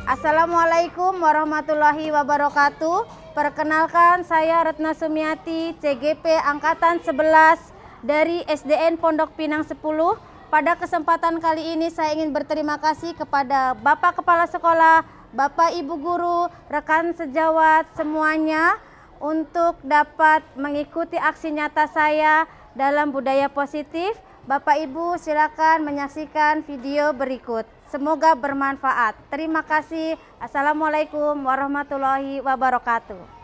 Assalamualaikum warahmatullahi wabarakatuh. Perkenalkan, saya Retna Sumiati, CGP Angkatan 11 dari SDN Pondok Pinang 10. Pada kesempatan kali ini saya ingin berterima kasih kepada Bapak Kepala Sekolah, Bapak Ibu Guru, rekan sejawat semuanya untuk dapat mengikuti aksi nyata saya dalam budaya positif. Bapak Ibu silakan menyaksikan video berikut. Semoga bermanfaat. Terima kasih. Assalamualaikum warahmatullahi wabarakatuh.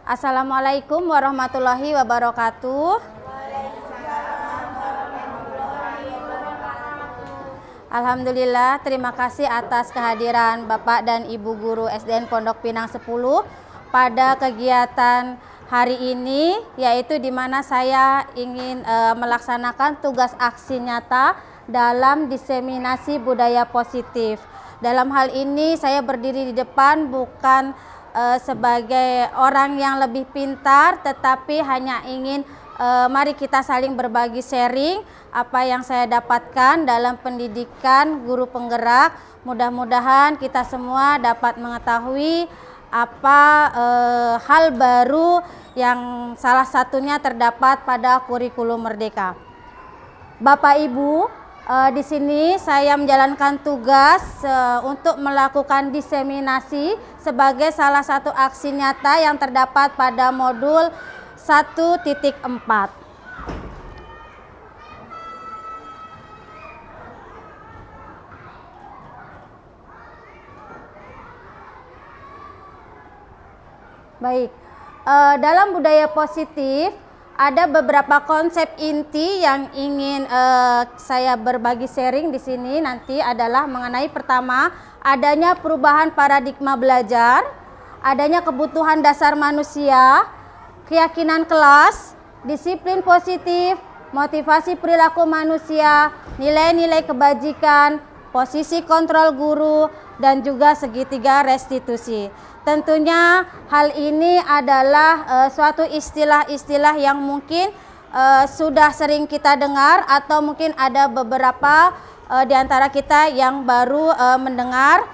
Assalamualaikum warahmatullahi wabarakatuh. Alhamdulillah, terima kasih atas kehadiran Bapak dan Ibu Guru SDN Pondok Pinang 10 pada kegiatan hari ini, yaitu di mana saya ingin melaksanakan tugas aksi nyata dalam diseminasi budaya positif. Dalam hal ini saya berdiri di depan bukan sebagai orang yang lebih pintar, tetapi hanya ingin mari kita saling berbagi sharing apa yang saya dapatkan dalam pendidikan guru penggerak. Mudah-mudahan kita semua dapat mengetahui apa hal baru yang salah satunya terdapat pada kurikulum Merdeka. Bapak Ibu, di sini saya menjalankan tugas untuk melakukan diseminasi sebagai salah satu aksi nyata yang terdapat pada modul 1.4. Baik, dalam budaya positif ada beberapa konsep inti yang ingin saya berbagi sharing di sini nanti adalah mengenai pertama, adanya perubahan paradigma belajar, adanya kebutuhan dasar manusia, keyakinan kelas, disiplin positif, motivasi perilaku manusia, nilai-nilai kebajikan, posisi kontrol guru, dan juga segitiga restitusi. Tentunya hal ini adalah suatu istilah-istilah yang mungkin sudah sering kita dengar atau mungkin ada beberapa di antara kita yang baru mendengar.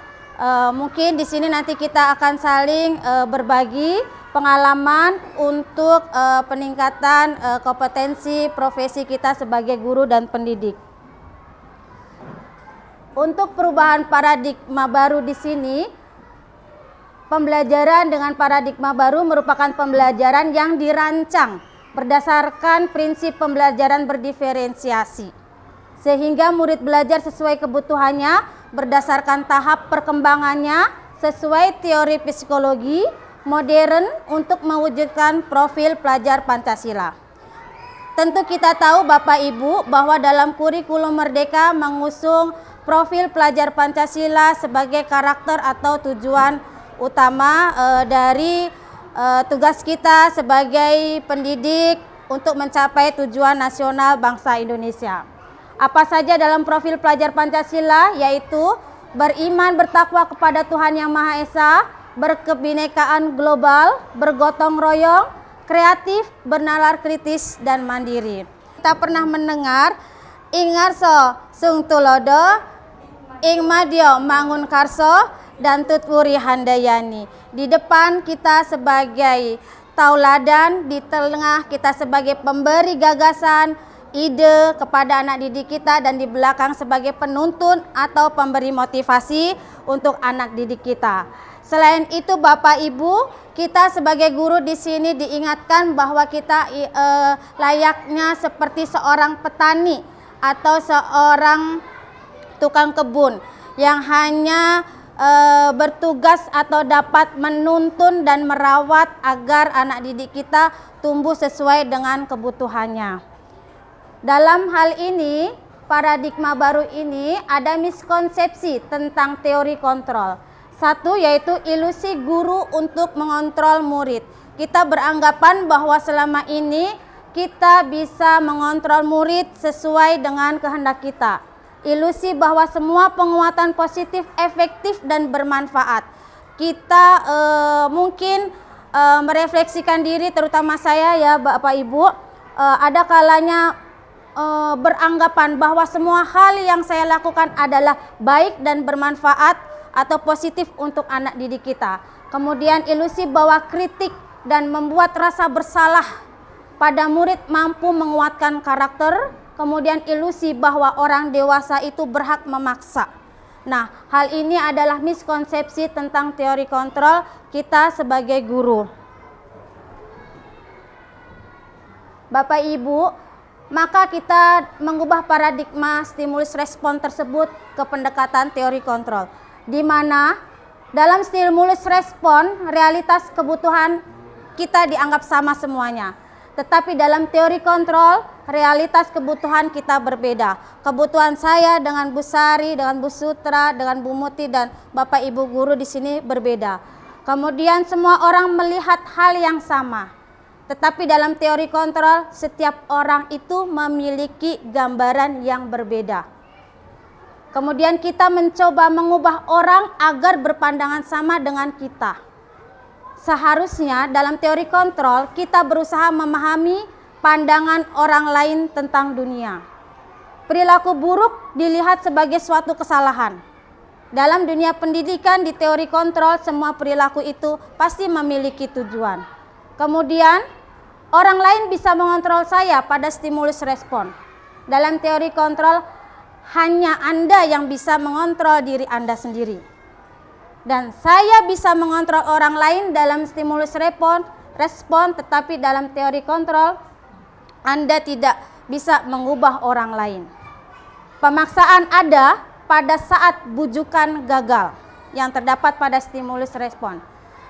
Mungkin di sini nanti kita akan saling berbagi pengalaman untuk peningkatan kompetensi profesi kita sebagai guru dan pendidik. Untuk perubahan paradigma baru di sini, pembelajaran dengan paradigma baru merupakan pembelajaran yang dirancang berdasarkan prinsip pembelajaran berdiferensiasi, sehingga murid belajar sesuai kebutuhannya berdasarkan tahap perkembangannya sesuai teori psikologi modern untuk mewujudkan profil pelajar Pancasila. tentu kita tahu Bapak Ibu bahwa dalam kurikulum Merdeka mengusung profil pelajar Pancasila sebagai karakter atau tujuan utama dari tugas kita sebagai pendidik untuk mencapai tujuan nasional bangsa Indonesia. Apa saja dalam profil pelajar Pancasila, yaitu beriman bertakwa kepada Tuhan Yang Maha Esa, berkebinekaan global, bergotong royong, kreatif, bernalar kritis, dan mandiri. Kita pernah mendengar ing ngarso sung tulodo, ing madya mangun karso, dan tutwuri handayani. Di depan kita sebagai tauladan, di tengah kita sebagai pemberi gagasan, ide kepada anak didik kita, dan di belakang sebagai penuntun atau pemberi motivasi untuk anak didik kita. Selain itu Bapak Ibu, kita sebagai guru di sini diingatkan bahwa kita layaknya seperti seorang petani atau seorang tukang kebun yang hanya bertugas atau dapat menuntun dan merawat agar anak didik kita tumbuh sesuai dengan kebutuhannya. Dalam hal ini, paradigma baru ini ada miskonsepsi tentang teori kontrol. Satu, yaitu ilusi guru untuk mengontrol murid. Kita beranggapan bahwa selama ini kita bisa mengontrol murid sesuai dengan kehendak kita. Ilusi bahwa semua penguatan positif efektif dan bermanfaat. Kita mungkin merefleksikan diri, terutama saya ya Bapak Ibu, ada kalanya beranggapan bahwa semua hal yang saya lakukan adalah baik dan bermanfaat atau positif untuk anak didik kita. Kemudian ilusi bahwa kritik dan membuat rasa bersalah pada murid mampu menguatkan karakter. Kemudian ilusi bahwa orang dewasa itu berhak memaksa. Nah, hal ini adalah miskonsepsi tentang teori kontrol kita sebagai guru. Bapak Ibu, maka kita mengubah paradigma stimulus respon tersebut ke pendekatan teori kontrol, di mana dalam stimulus respon realitas kebutuhan kita dianggap sama semuanya, tetapi dalam teori kontrol realitas kebutuhan kita berbeda. Kebutuhan saya dengan Bu Sari, dengan Bu Sutra, dengan Bu Muti, dan Bapak Ibu guru di sini berbeda. Kemudian semua orang melihat hal yang sama. Tetapi dalam teori kontrol, setiap orang itu memiliki gambaran yang berbeda. Kemudian kita mencoba mengubah orang agar berpandangan sama dengan kita. Seharusnya dalam teori kontrol, kita berusaha memahami pandangan orang lain tentang dunia. Perilaku buruk dilihat sebagai suatu kesalahan. Dalam dunia pendidikan, di teori kontrol, semua perilaku itu pasti memiliki tujuan. Kemudian, orang lain bisa mengontrol saya pada stimulus respon. Dalam teori kontrol, hanya Anda yang bisa mengontrol diri Anda sendiri. Dan saya bisa mengontrol orang lain dalam stimulus respon, tetapi dalam teori kontrol, Anda tidak bisa mengubah orang lain. Pemaksaan ada pada saat bujukan gagal yang terdapat pada stimulus respon.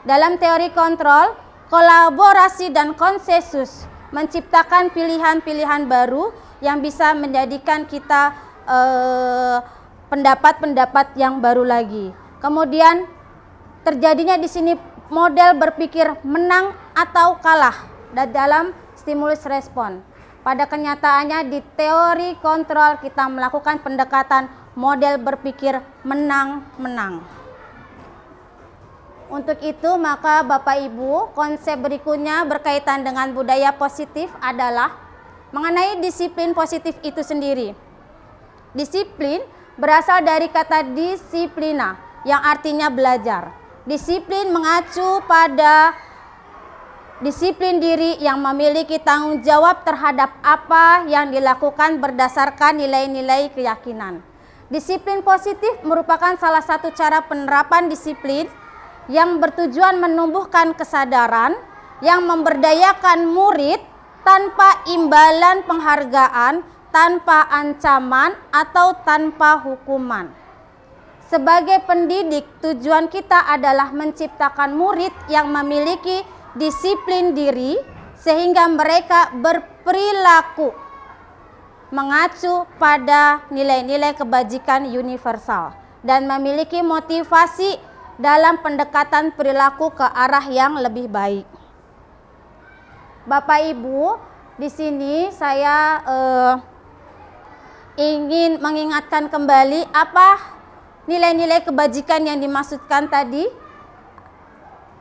Dalam teori kontrol, kolaborasi dan konsensus menciptakan pilihan-pilihan baru yang bisa menjadikan kita pendapat-pendapat yang baru lagi. Kemudian terjadinya di sini model berpikir menang atau kalah dalam stimulus respon. Pada kenyataannya di teori kontrol kita melakukan pendekatan model berpikir menang-menang. Untuk itu maka Bapak Ibu, konsep berikutnya berkaitan dengan budaya positif adalah mengenai disiplin positif itu sendiri. Disiplin berasal dari kata disiplina yang artinya belajar. Disiplin mengacu pada disiplin diri yang memiliki tanggung jawab terhadap apa yang dilakukan berdasarkan nilai-nilai keyakinan. Disiplin positif merupakan salah satu cara penerapan disiplin yang bertujuan menumbuhkan kesadaran yang memberdayakan murid tanpa imbalan penghargaan, tanpa ancaman, atau tanpa hukuman. Sebagai pendidik, tujuan kita adalah menciptakan murid yang memiliki disiplin diri sehingga mereka berperilaku mengacu pada nilai-nilai kebajikan universal dan memiliki motivasi dalam pendekatan perilaku ke arah yang lebih baik. Bapak Ibu, di sini saya ingin mengingatkan kembali apa nilai-nilai kebajikan yang dimaksudkan tadi.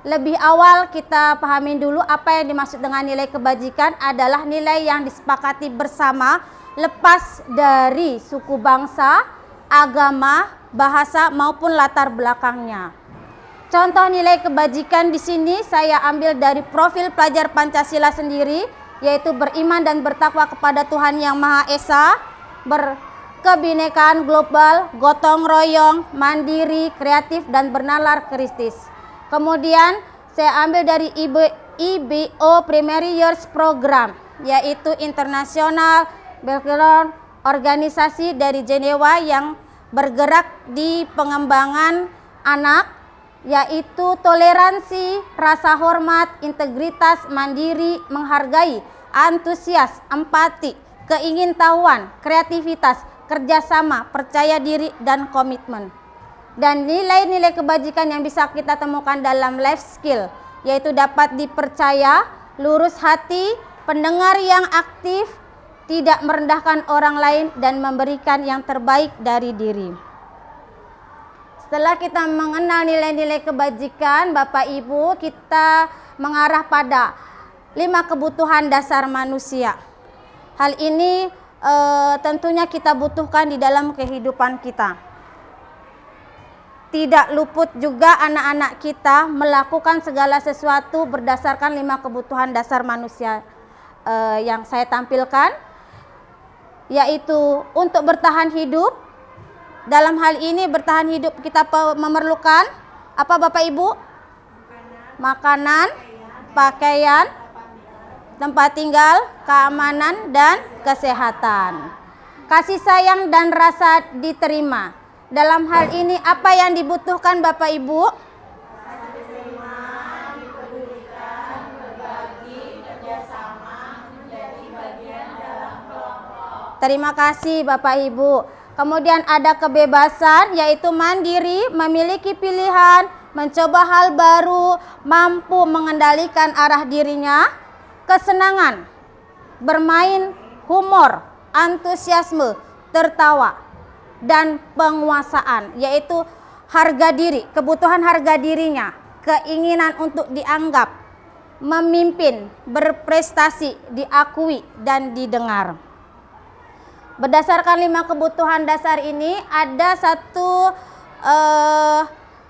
Lebih awal kita pahamin dulu apa yang dimaksud dengan nilai kebajikan adalah nilai yang disepakati bersama lepas dari suku bangsa, agama, bahasa maupun latar belakangnya. Contoh nilai kebajikan di sini saya ambil dari profil pelajar Pancasila sendiri, yaitu beriman dan bertakwa kepada Tuhan Yang Maha Esa, berkebinekaan global, gotong royong, mandiri, kreatif, dan bernalar kristis. Kemudian saya ambil dari IBO Primary Years Program, yaitu internasional background organisasi dari Jenewa yang bergerak di pengembangan anak, yaitu toleransi, rasa hormat, integritas, mandiri, menghargai, antusias, empati, keingintahuan, kreativitas, kerjasama, percaya diri, dan komitmen. Dan nilai-nilai kebajikan yang bisa kita temukan dalam life skill, yaitu dapat dipercaya, lurus hati, pendengar yang aktif, tidak merendahkan orang lain, dan memberikan yang terbaik dari diri. Setelah kita mengenal nilai-nilai kebajikan, Bapak Ibu, kita mengarah pada 5 kebutuhan dasar manusia. Hal ini tentunya kita butuhkan di dalam kehidupan kita. Tidak luput juga anak-anak kita melakukan segala sesuatu berdasarkan 5 kebutuhan dasar manusia yang saya tampilkan, yaitu untuk bertahan hidup. Dalam hal ini bertahan hidup kita memerlukan apa Bapak Ibu? Makanan, pakaian, tempat tinggal, keamanan, dan kesehatan. Kasih sayang dan rasa diterima. Dalam hal ini apa yang dibutuhkan Bapak Ibu? Terima kasih Bapak Ibu. Kemudian ada kebebasan, yaitu mandiri, memiliki pilihan, mencoba hal baru, mampu mengendalikan arah dirinya, kesenangan, bermain, humor, antusiasme, tertawa, dan penguasaan, yaitu harga diri, kebutuhan harga dirinya, keinginan untuk dianggap, memimpin, berprestasi, diakui, dan didengar. Berdasarkan 5 kebutuhan dasar ini, ada satu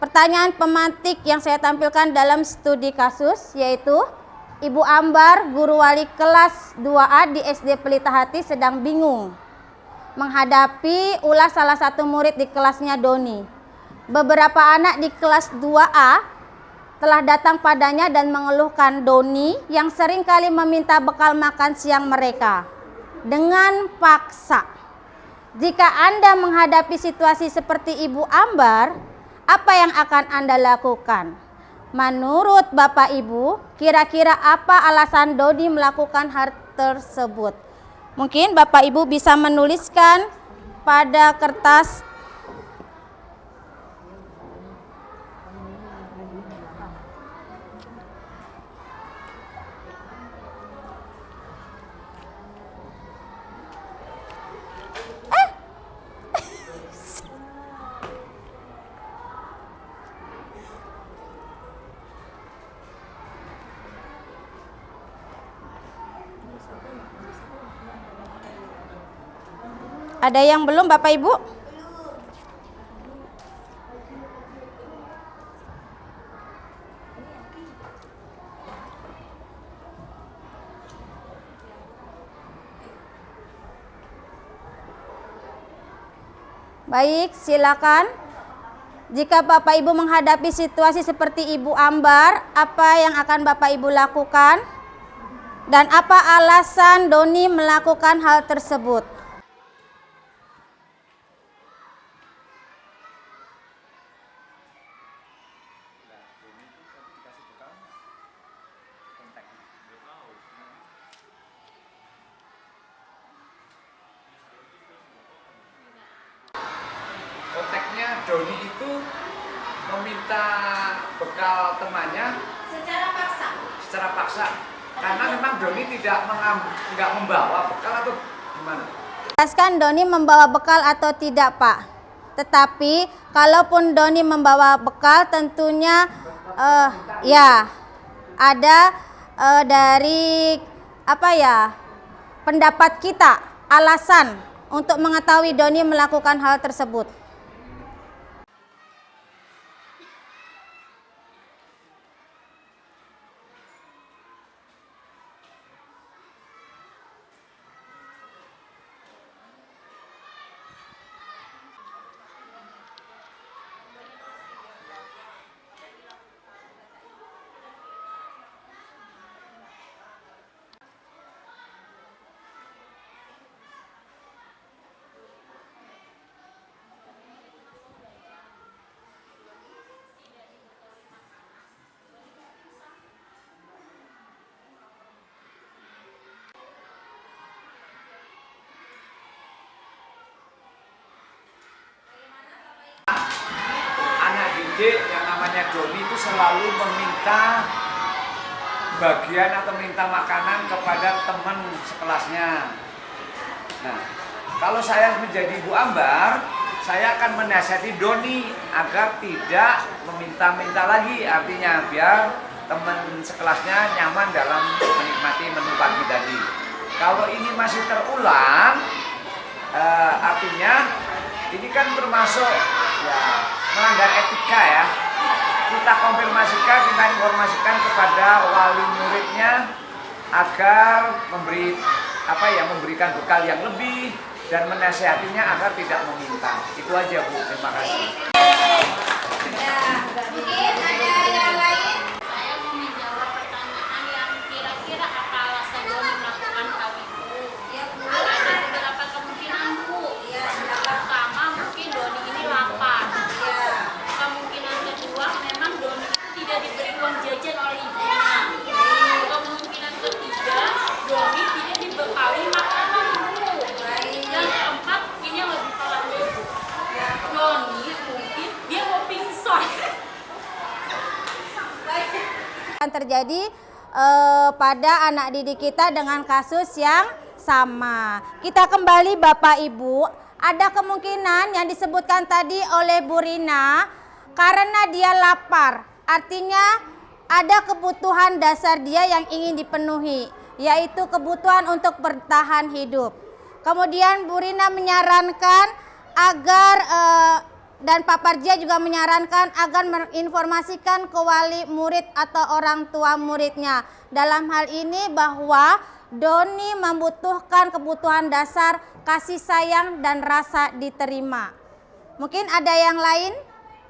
pertanyaan pemantik yang saya tampilkan dalam studi kasus, yaitu Ibu Ambar, guru wali kelas 2A di SD Pelita Hati, sedang bingung menghadapi ulah salah satu murid di kelasnya Doni. Beberapa anak di kelas 2A telah datang padanya dan mengeluhkan Doni yang seringkali meminta bekal makan siang mereka dengan paksa. Jika Anda menghadapi situasi seperti Ibu Ambar, apa yang akan Anda lakukan? Menurut Bapak Ibu, kira-kira apa alasan Doni melakukan hal tersebut? Mungkin Bapak Ibu bisa menuliskan pada kertas. Ada yang belum Bapak Ibu? Baik, silakan. Jika Bapak Ibu menghadapi situasi seperti Ibu Ambar, apa yang akan Bapak Ibu lakukan? Dan apa alasan Doni melakukan hal tersebut? Doni itu meminta bekal temannya secara paksa karena memang Doni nggak membawa bekal atau gimana? Jelaskan Doni membawa bekal atau tidak, Pak. Tetapi kalaupun Doni membawa bekal tentunya ya ada dari pendapat kita alasan untuk mengetahui Doni melakukan hal tersebut. Anak didik yang namanya Doni itu selalu meminta bagian atau minta makanan kepada teman sekelasnya. Nah, kalau saya menjadi Bu Ambar, saya akan menasihati Doni agar tidak meminta-minta lagi, artinya biar teman sekelasnya nyaman dalam menikmati menu pagi tadi. Kalau ini masih terulang, artinya ini kan termasuk ya melanggar etika ya. Kita konfirmasikan, kita informasikan kepada wali muridnya agar memberikan bekal yang lebih dan menasihatinya agar tidak meminta. Itu aja Bu, terima kasih. Mungkin ada yang lain? Saya mau menjawab pertanyaan yang kira-kira apa alasan Doni melakukan hal itu. Ada beberapa kemungkinan Bu. Pertama mungkin Doni ini lapar. Kemungkinan kedua memang Doni itu tidak diberi uang jajan oleh ibunya. Kemungkinan ketiga Doni tidak dibekali makanan Bu. Dan keempat ini yang lebih parah Bu. Doni mungkin dia mau pingsan. Yang terjadi pada anak didik kita dengan kasus yang sama. Kita kembali Bapak Ibu, ada kemungkinan yang disebutkan tadi oleh Bu Rina karena dia lapar. Artinya ada kebutuhan dasar dia yang ingin dipenuhi, yaitu kebutuhan untuk bertahan hidup. Kemudian Bu Rina menyarankan agar dan Pak Parja juga menyarankan agar menginformasikan ke wali murid atau orang tua muridnya. Dalam hal ini bahwa Doni membutuhkan kebutuhan dasar kasih sayang dan rasa diterima. Mungkin ada yang lain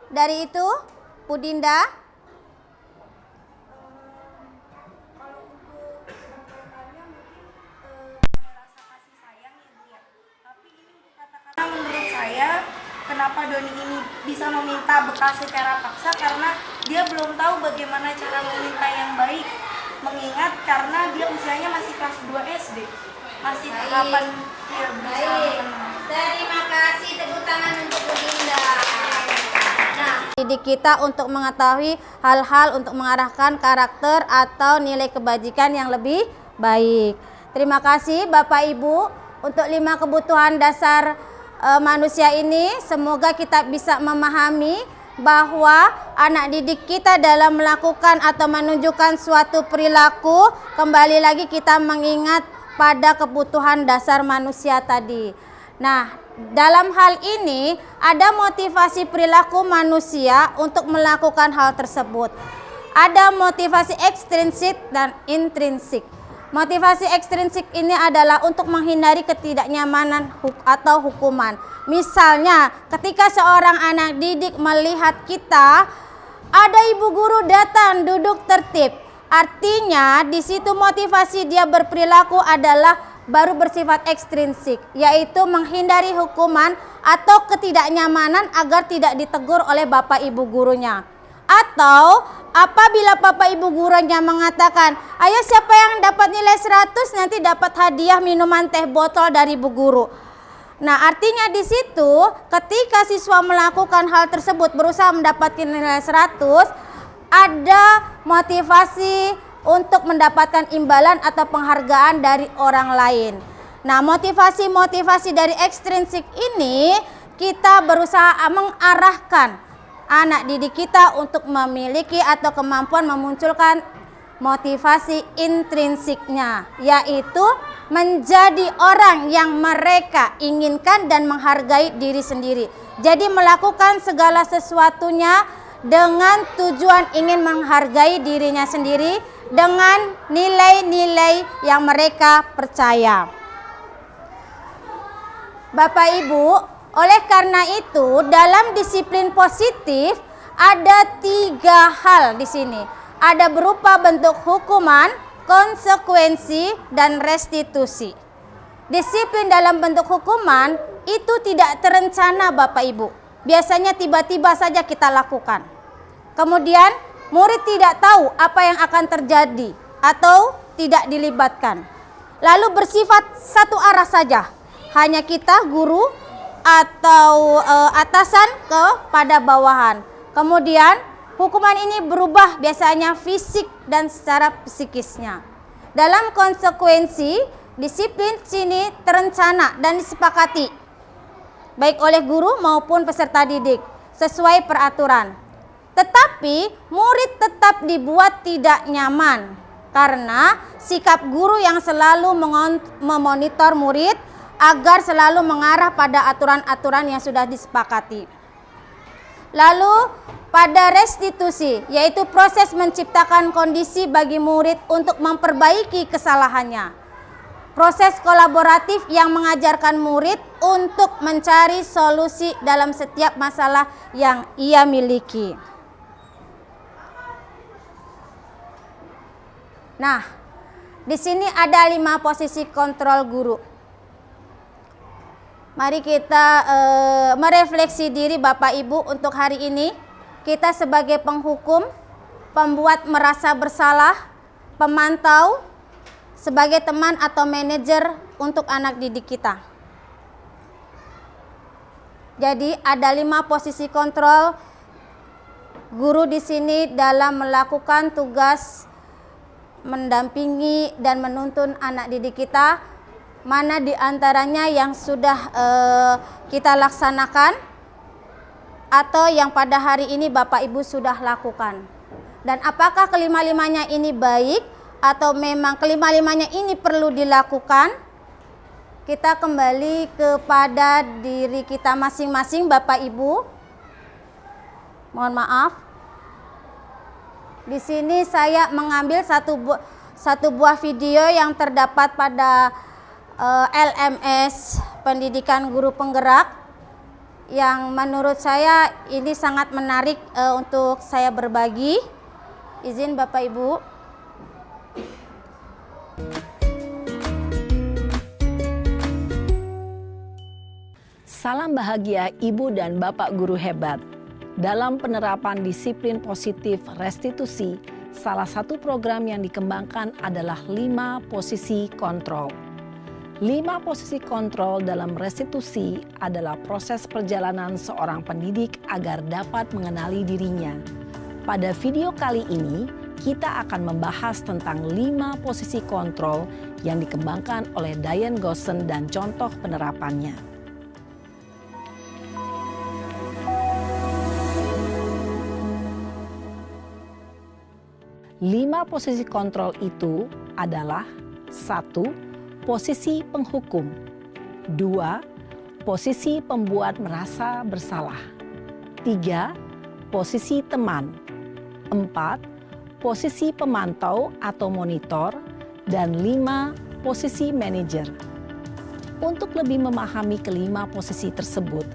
dari itu, Bu Dinda? Kalau untuk bekalnya mungkin rasa kasih sayang ya Bu ya. Tapi ini untuk katakanlah menurut saya kenapa Doni ini bisa meminta bekal secara paksa karena dia belum tahu bagaimana cara meminta yang baik. Mengingat karena dia usianya masih kelas 2 SD. Masih tahapan dia berusaha mengenal. Terima kasih, tepuk tangan untuk Bu Dinda. Nah, didik kita untuk mengetahui hal-hal untuk mengarahkan karakter atau nilai kebajikan yang lebih baik. Terima kasih Bapak Ibu untuk 5 kebutuhan dasar manusia ini. Semoga kita bisa memahami bahwa anak didik kita dalam melakukan atau menunjukkan suatu perilaku, kembali lagi kita mengingat pada kebutuhan dasar manusia tadi. Nah, dalam hal ini ada motivasi perilaku manusia untuk melakukan hal tersebut. Ada motivasi ekstrinsik dan intrinsik. Motivasi ekstrinsik ini adalah untuk menghindari ketidaknyamanan atau hukuman. Misalnya, ketika seorang anak didik melihat kita, ada ibu guru datang duduk tertib. Artinya, di situ motivasi dia berperilaku adalah baru bersifat ekstrinsik, yaitu menghindari hukuman atau ketidaknyamanan agar tidak ditegur oleh bapak ibu gurunya. Atau apabila bapak ibu gurunya mengatakan, ayo siapa yang dapat nilai 100 nanti dapat hadiah minuman teh botol dari ibu guru. Nah, artinya di situ ketika siswa melakukan hal tersebut berusaha mendapatkan nilai 100, ada motivasi untuk mendapatkan imbalan atau penghargaan dari orang lain. Nah, motivasi-motivasi dari ekstrinsik ini kita berusaha mengarahkan anak didik kita untuk memiliki atau kemampuan memunculkan motivasi intrinsiknya, yaitu menjadi orang yang mereka inginkan dan menghargai diri sendiri. Jadi melakukan segala sesuatunya dengan tujuan ingin menghargai dirinya sendiri dengan nilai-nilai yang mereka percaya. Bapak Ibu, oleh karena itu dalam disiplin positif ada 3 hal di sini. Ada berupa bentuk hukuman, konsekuensi, dan restitusi. Disiplin dalam bentuk hukuman itu tidak terencana Bapak Ibu. Biasanya tiba-tiba saja kita lakukan. Kemudian murid tidak tahu apa yang akan terjadi atau tidak dilibatkan. Lalu bersifat satu arah saja. Hanya kita guru atau atasan kepada bawahan. Kemudian hukuman ini berubah biasanya fisik dan secara psikisnya. Dalam konsekuensi, disiplin sini terencana dan disepakati baik oleh guru maupun peserta didik sesuai peraturan. Tetapi murid tetap dibuat tidak nyaman karena sikap guru yang selalu memonitor murid agar selalu mengarah pada aturan-aturan yang sudah disepakati. Lalu pada restitusi, yaitu proses menciptakan kondisi bagi murid untuk memperbaiki kesalahannya. Proses kolaboratif yang mengajarkan murid untuk mencari solusi dalam setiap masalah yang ia miliki. Nah, di sini ada 5 posisi kontrol guru. Mari kita merefleksi diri Bapak Ibu untuk hari ini. Kita sebagai penghukum, pembuat merasa bersalah, pemantau, sebagai teman atau manajer untuk anak didik kita. Jadi ada 5 posisi kontrol guru di sini dalam melakukan tugas mendampingi dan menuntun anak didik kita. Mana di antaranya yang sudah kita laksanakan atau yang pada hari ini Bapak Ibu sudah lakukan. Dan apakah kelima-limanya ini baik atau memang kelima-limanya ini perlu dilakukan? Kita kembali kepada diri kita masing-masing Bapak Ibu. Mohon maaf. Di sini saya mengambil satu buah video yang terdapat pada LMS Pendidikan Guru Penggerak yang menurut saya ini sangat menarik untuk saya berbagi. Izin Bapak Ibu. Salam bahagia Ibu dan Bapak guru hebat. Dalam penerapan disiplin positif restitusi, salah satu program yang dikembangkan adalah 5 posisi kontrol. 5 posisi kontrol dalam restitusi adalah proses perjalanan seorang pendidik agar dapat mengenali dirinya. Pada video kali ini, kita akan membahas tentang 5 posisi kontrol yang dikembangkan oleh Diane Goossen dan contoh penerapannya. 5 posisi kontrol itu adalah 1. Posisi penghukum. 2. Posisi pembuat merasa bersalah. 3. Posisi teman. 4. Posisi pemantau atau monitor. Dan 5. Posisi manajer. Untuk lebih memahami kelima posisi tersebut,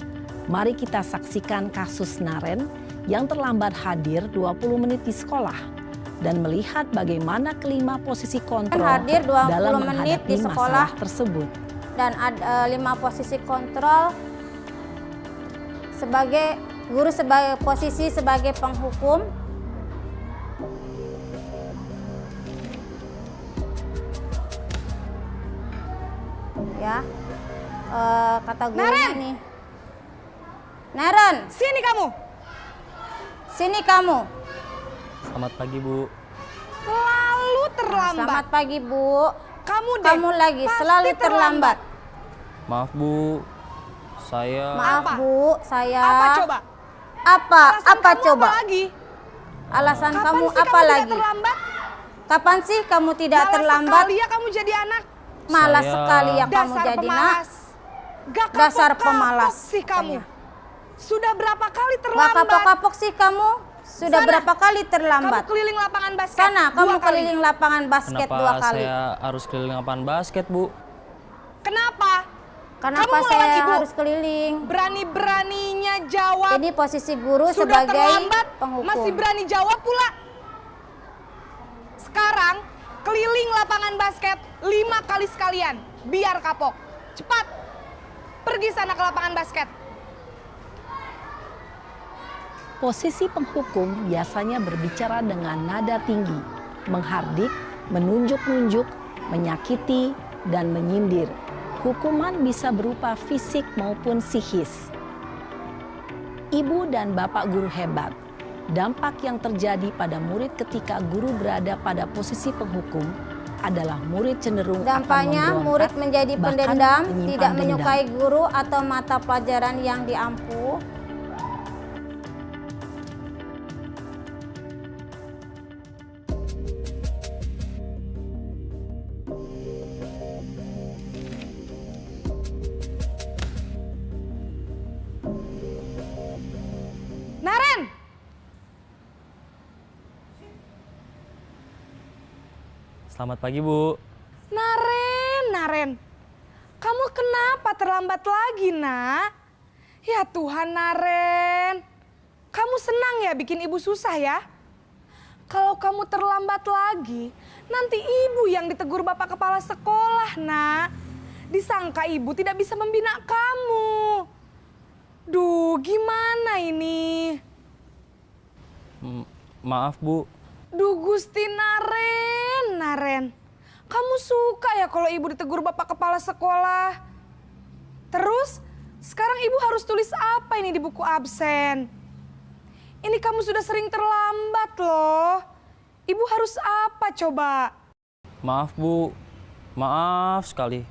mari kita saksikan kasus Naren yang terlambat hadir 20 menit di sekolah dan melihat bagaimana kelima posisi kontrol Hadir 20 dalam menit menghadapi di sekolah masalah tersebut. Dan ada 5 posisi kontrol sebagai guru, sebagai posisi sebagai penghukum. Ya. kata gurunya Naren! nih. Naren, Sini kamu. sini kamu. Selamat pagi, Bu. Selalu terlambat. Selamat pagi, Bu. Kamu deh. Kamu lagi pasti selalu terlambat. Maaf, Bu. Saya Maaf, Apa? Bu, saya. Apa coba? Apa? Alasan Apa kamu coba? Apa lagi? Alasan Kapan kamu sih apa kamu lagi? tidak terlambat? Kapan sih kamu tidak Malas terlambat? sekali ya kamu jadi anak. Malas Saya- sekali ya kamu Dasar jadi nak. pemalas. Gak Dasar kapok-kapok pemalas. sih kamu. Sudah berapa kali Gak terlambat? kapok-kapok sih kamu. Sudah Sana. berapa kali terlambat? Kamu keliling lapangan basket. Sana, kamu 2 kali. keliling lapangan basket kenapa 2 kali. saya harus keliling lapangan basket, Bu? Kenapa? Kenapa Kamu melawan saya ibu? harus keliling? Berani-beraninya jawab. Ini posisi guru Sudah sebagai terlambat, penghukum. masih berani jawab pula. Sekarang keliling lapangan basket 5 kali sekalian, biar kapok. Cepat, pergi sana ke lapangan basket. Posisi penghukum biasanya berbicara dengan nada tinggi, menghardik, menunjuk-nunjuk, menyakiti, dan menyindir. Hukuman bisa berupa fisik maupun psikis. Ibu dan bapak guru hebat. Dampak yang terjadi pada murid ketika guru berada pada posisi penghukum adalah murid cenderung Dampaknya akan murid memberontak, menjadi bahkan pendendam, menyimpan tidak dendam. menyukai guru atau mata pelajaran yang diampu. Naren! Selamat pagi, Bu. Naren. Kamu kenapa terlambat lagi, nak? Ya Tuhan, Naren. Kamu senang ya bikin ibu susah ya? Kalau kamu terlambat lagi, nanti ibu yang ditegur bapak kepala sekolah, nak. Disangka ibu tidak bisa membina kamu. Duh, gimana ini? Maaf, Bu. Duh Gusti Naren. Kamu suka ya kalau ibu ditegur bapak kepala sekolah? Terus, sekarang ibu harus tulis apa ini di buku absen? Ini kamu sudah sering terlambat loh. Ibu harus apa coba? Maaf, Bu. Maaf sekali.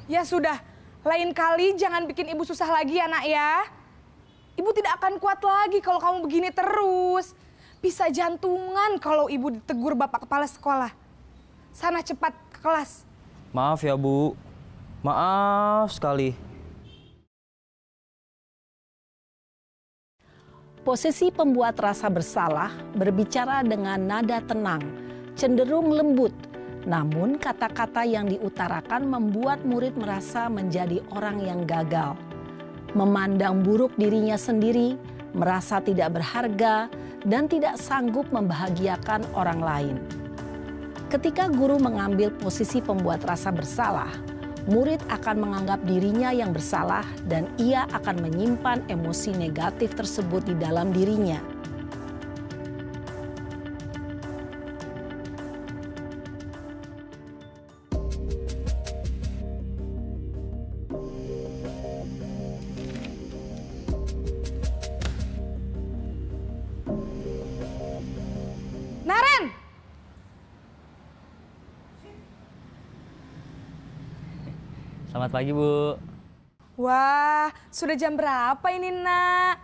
Ya sudah, lain kali jangan bikin ibu susah lagi ya nak ya. Ibu tidak akan kuat lagi kalau kamu begini terus. Bisa jantungan kalau ibu ditegur bapak kepala sekolah. Sana cepat ke kelas. Maaf ya, Bu. Maaf sekali. Posisi pembuat rasa bersalah berbicara dengan nada tenang, cenderung lembut. Namun kata-kata yang diutarakan membuat murid merasa menjadi orang yang gagal. Memandang buruk dirinya sendiri, merasa tidak berharga, dan tidak sanggup membahagiakan orang lain. Ketika guru mengambil posisi pembuat rasa bersalah, murid akan menganggap dirinya yang bersalah dan ia akan menyimpan emosi negatif tersebut di dalam dirinya. Naren! Selamat pagi, Bu. Wah, sudah jam berapa ini, nak?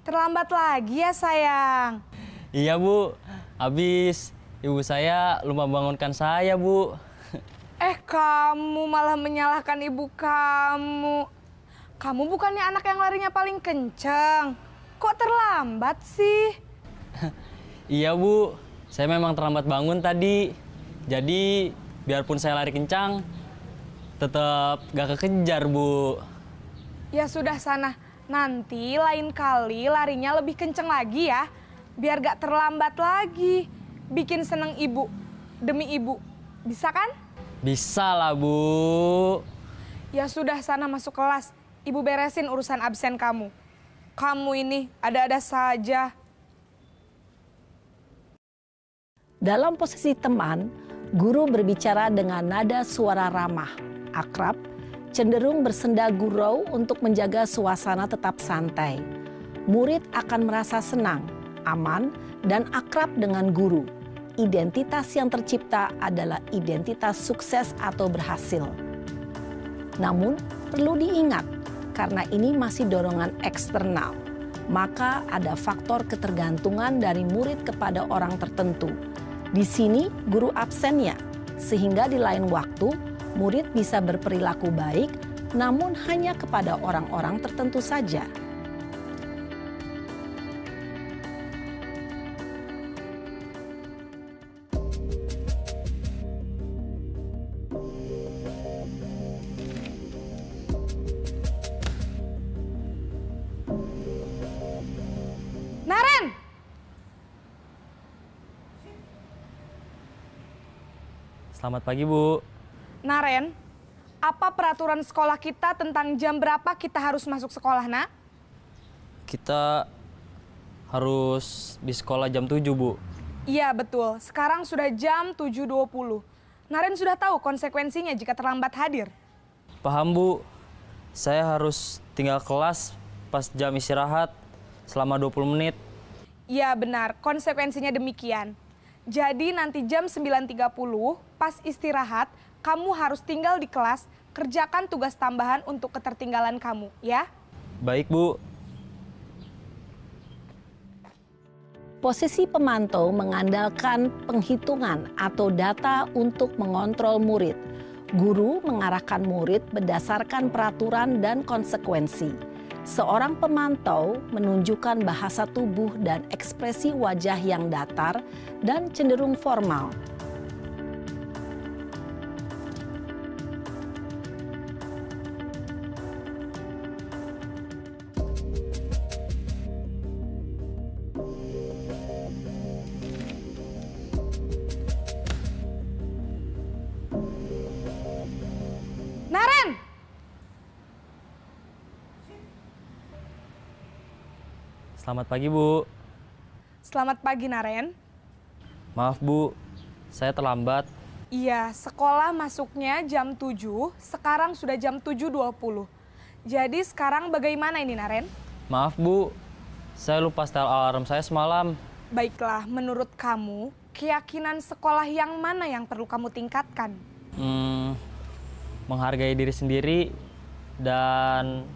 Terlambat lagi ya, sayang. Iya, Bu. Habis ibu saya lupa bangunkan saya, Bu. Kamu malah menyalahkan ibu kamu. Kamu bukannya anak yang larinya paling kenceng. Kok terlambat sih? Iya, Bu. Saya memang terlambat bangun tadi. Jadi, biarpun saya lari kencang, tetap gak kekejar, Bu. Ya sudah sana, nanti lain kali larinya lebih kenceng lagi ya. Biar gak terlambat lagi. Bikin seneng ibu, demi ibu. Bisa kan? Bisa lah, Bu. Ya sudah sana masuk kelas. Ibu beresin urusan absen kamu. Kamu ini ada-ada saja. Dalam posisi teman, guru berbicara dengan nada suara ramah, akrab, cenderung bersenda gurau untuk menjaga suasana tetap santai. Murid akan merasa senang, aman, dan akrab dengan guru. Identitas yang tercipta adalah identitas sukses atau berhasil. Namun, perlu diingat, karena ini masih dorongan eksternal, maka ada faktor ketergantungan dari murid kepada orang tertentu. Di sini, guru absennya, sehingga di lain waktu, murid bisa berperilaku baik, namun hanya kepada orang-orang tertentu saja. Naren! Selamat pagi, Bu. Naren, apa peraturan sekolah kita tentang jam berapa kita harus masuk sekolah, nak? Kita harus di sekolah jam 7, Bu. Iya, betul. Sekarang sudah jam 7.20. Naren sudah tahu konsekuensinya jika terlambat hadir. Paham, Bu. Saya harus tinggal kelas pas jam istirahat selama 20 menit. Iya, benar. Konsekuensinya demikian. Jadi nanti jam 9.30 pas istirahat, kamu harus tinggal di kelas, kerjakan tugas tambahan untuk ketertinggalan kamu, ya? Baik, Bu. Posisi pemantau mengandalkan penghitungan atau data untuk mengontrol murid. Guru mengarahkan murid berdasarkan peraturan dan konsekuensi. Seorang pemantau menunjukkan bahasa tubuh dan ekspresi wajah yang datar dan cenderung formal. Naren! Selamat pagi, Bu. Selamat pagi, Naren. Maaf, Bu. Saya terlambat. Iya, sekolah masuknya jam 7, sekarang sudah jam 7.20. Jadi sekarang bagaimana ini, Naren? Maaf, Bu. Saya lupa setel alarm saya semalam. Baiklah, menurut kamu, keyakinan sekolah yang mana yang perlu kamu tingkatkan? Menghargai diri sendiri dan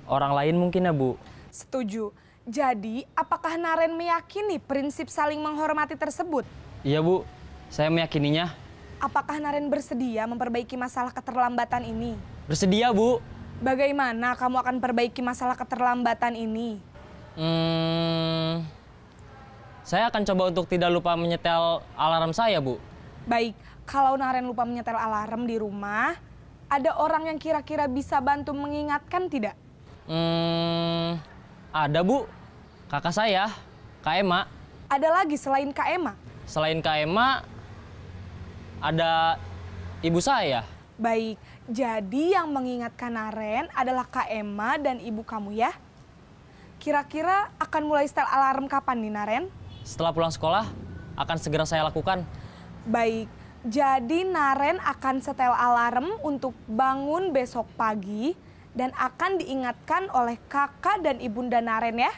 orang lain mungkin ya, Bu. Setuju. Jadi, apakah Naren meyakini prinsip saling menghormati tersebut? Iya, Bu. Saya meyakininya. Apakah Naren bersedia memperbaiki masalah keterlambatan ini? Bersedia, Bu. Bagaimana kamu akan perbaiki masalah keterlambatan ini? Saya akan coba untuk tidak lupa menyetel alarm saya, Bu. Baik, kalau Naren lupa menyetel alarm di rumah, ada orang yang kira-kira bisa bantu mengingatkan tidak? Ada, Bu. Kakak saya, Kak Ema. Ada lagi selain Kak Ema? Selain Kak Ema, ada ibu saya. Baik, jadi yang mengingatkan Naren adalah Kak Ema dan ibu kamu ya? Kira-kira akan mulai setel alarm kapan nih, Naren? Setelah pulang sekolah, akan segera saya lakukan. Baik, jadi Naren akan setel alarm untuk bangun besok pagi dan akan diingatkan oleh kakak dan ibunda Naren ya.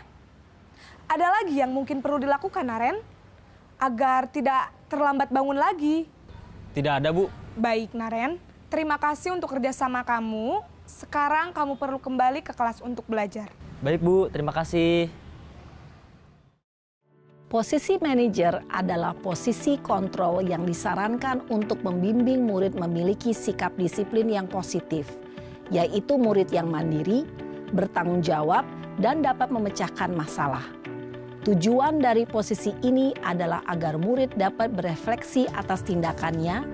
Ada lagi yang mungkin perlu dilakukan, Naren? Agar tidak terlambat bangun lagi. Tidak ada, Bu. Baik, Naren. Terima kasih untuk kerjasama kamu. Sekarang kamu perlu kembali ke kelas untuk belajar. Baik, Bu. Terima kasih. Posisi manajer adalah posisi kontrol yang disarankan untuk membimbing murid memiliki sikap disiplin yang positif, yaitu murid yang mandiri, bertanggung jawab, dan dapat memecahkan masalah. Tujuan dari posisi ini adalah agar murid dapat berefleksi atas tindakannya.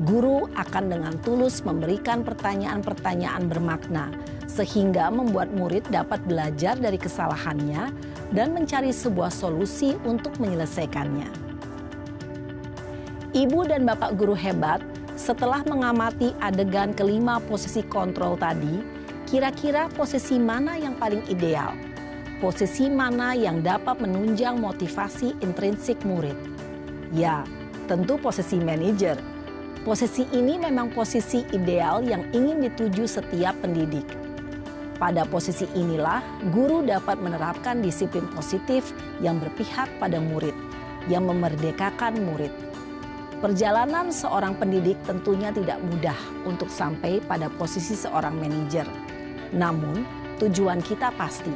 Guru akan dengan tulus memberikan pertanyaan-pertanyaan bermakna, sehingga membuat murid dapat belajar dari kesalahannya dan mencari sebuah solusi untuk menyelesaikannya. Ibu dan Bapak guru hebat, setelah mengamati adegan kelima posisi kontrol tadi, kira-kira posisi mana yang paling ideal? Posisi mana yang dapat menunjang motivasi intrinsik murid? Ya, tentu posisi manajer. Posisi ini memang posisi ideal yang ingin dituju setiap pendidik. Pada posisi inilah, guru dapat menerapkan disiplin positif yang berpihak pada murid, yang memerdekakan murid. Perjalanan seorang pendidik tentunya tidak mudah untuk sampai pada posisi seorang manajer. Namun, tujuan kita pasti,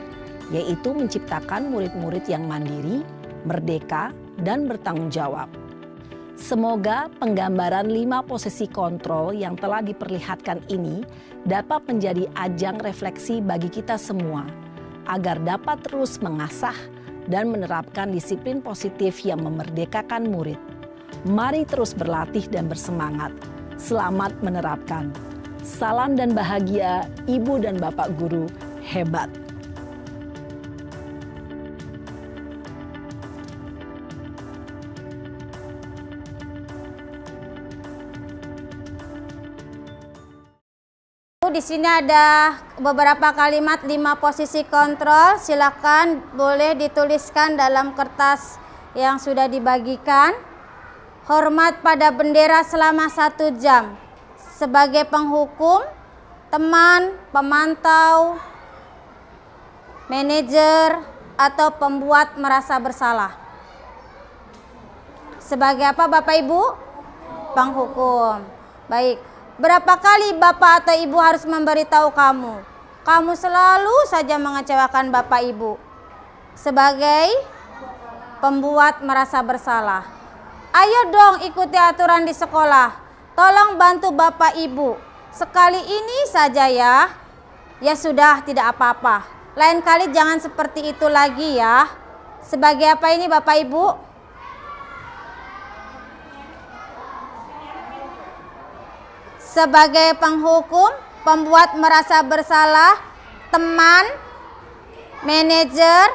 yaitu menciptakan murid-murid yang mandiri, merdeka, dan bertanggung jawab. Semoga penggambaran 5 posisi kontrol yang telah diperlihatkan ini dapat menjadi ajang refleksi bagi kita semua, agar dapat terus mengasah dan menerapkan disiplin positif yang memerdekakan murid. Mari terus berlatih dan bersemangat. Selamat menerapkan. Salam dan bahagia, Ibu dan Bapak Guru hebat. Di sini ada beberapa kalimat 5 posisi kontrol. Silakan boleh dituliskan dalam kertas yang sudah dibagikan. Hormat pada bendera selama 1 jam. Sebagai penghukum, teman, pemantau, manajer, atau pembuat merasa bersalah. Sebagai apa Bapak Ibu? Penghukum. Baik. Berapa kali Bapak atau Ibu harus memberitahu kamu? Kamu selalu saja mengecewakan Bapak Ibu. Sebagai pembuat merasa bersalah. Ayo dong ikuti aturan di sekolah. Tolong bantu Bapak Ibu. Sekali ini saja ya. Ya sudah, tidak apa-apa. Lain kali jangan seperti itu lagi ya. Sebagai apa ini Bapak Ibu? Sebagai penghukum, pembuat merasa bersalah, teman, manajer,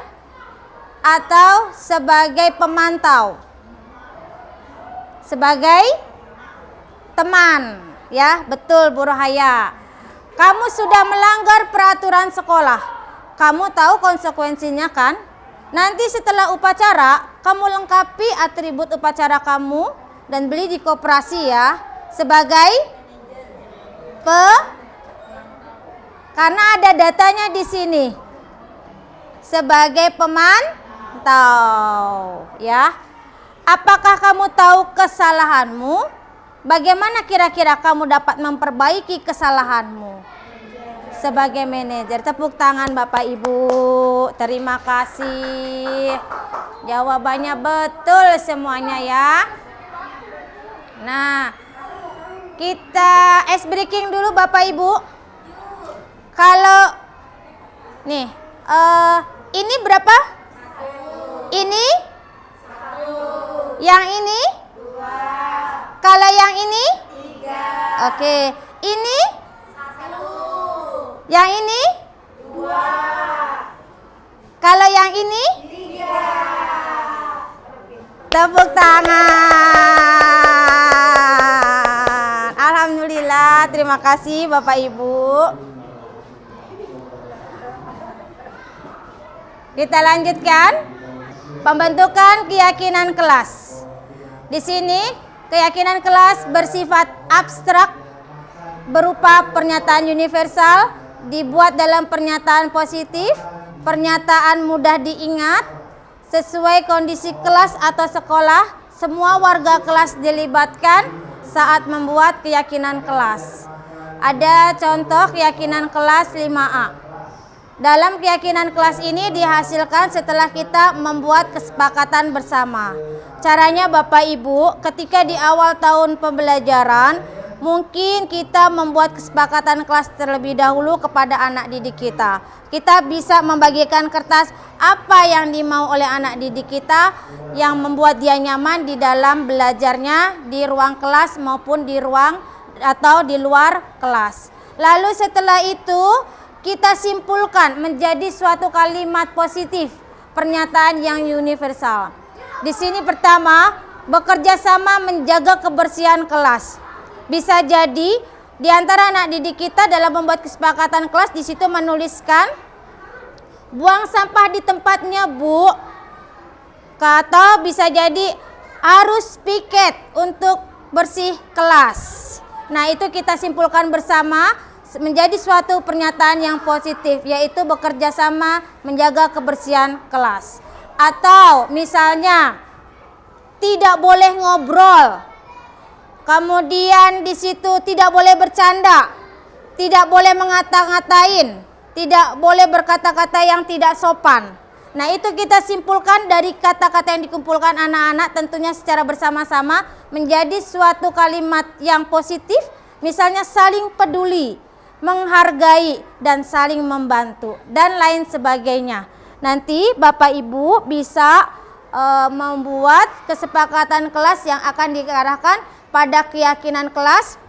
atau sebagai pemantau. Sebagai teman, ya betul Bu Rohaya. Kamu sudah melanggar peraturan sekolah. Kamu tahu konsekuensinya kan? Nanti setelah upacara, kamu lengkapi atribut upacara kamu dan beli di koperasi ya. Sebagai karena ada datanya di sini. Sebagai pemantau, ya. Apakah kamu tahu kesalahanmu? Bagaimana kira-kira kamu dapat memperbaiki kesalahanmu? Sebagai manajer. Tepuk tangan Bapak Ibu. Terima kasih. Jawabannya betul semuanya ya. Nah, kita ice breaking dulu Bapak Ibu. Kalau nih, ini berapa? Ini? Yang ini? Kalau yang ini? Oke. Ini? Yang ini? Kalau yang ini? Tepuk tangan. Alhamdulillah, terima kasih Bapak Ibu. Kita lanjutkan pembentukan keyakinan kelas. Di sini keyakinan kelas bersifat abstrak berupa pernyataan universal, dibuat dalam pernyataan positif, pernyataan mudah diingat, sesuai kondisi kelas atau sekolah. Semua warga kelas dilibatkan saat membuat keyakinan kelas. Ada contoh keyakinan kelas 5A. Dalam keyakinan kelas ini dihasilkan setelah kita membuat kesepakatan bersama. Caranya Bapak Ibu, ketika di awal tahun pembelajaran, mungkin kita membuat kesepakatan kelas terlebih dahulu kepada anak didik kita. Kita bisa membagikan kertas apa yang dimau oleh anak didik kita yang membuat dia nyaman di dalam belajarnya di ruang kelas maupun di ruang atau di luar kelas. Lalu setelah itu kita simpulkan menjadi suatu kalimat positif, pernyataan yang universal. Di sini pertama, bekerja sama menjaga kebersihan kelas. Bisa jadi di antara anak didik kita dalam membuat kesepakatan kelas di situ menuliskan buang sampah di tempatnya, Bu. Atau bisa jadi harus piket untuk bersih kelas. Nah, itu kita simpulkan bersama menjadi suatu pernyataan yang positif, yaitu bekerja sama menjaga kebersihan kelas. Atau misalnya tidak boleh ngobrol, kemudian di situ tidak boleh bercanda, tidak boleh mengata-ngatain, tidak boleh berkata-kata yang tidak sopan. Nah, itu kita simpulkan dari kata-kata yang dikumpulkan anak-anak tentunya secara bersama-sama menjadi suatu kalimat yang positif, misalnya saling peduli, menghargai, dan saling membantu, dan lain sebagainya. Nanti Bapak Ibu bisa membuat kesepakatan kelas yang akan diarahkan pada keyakinan kelas.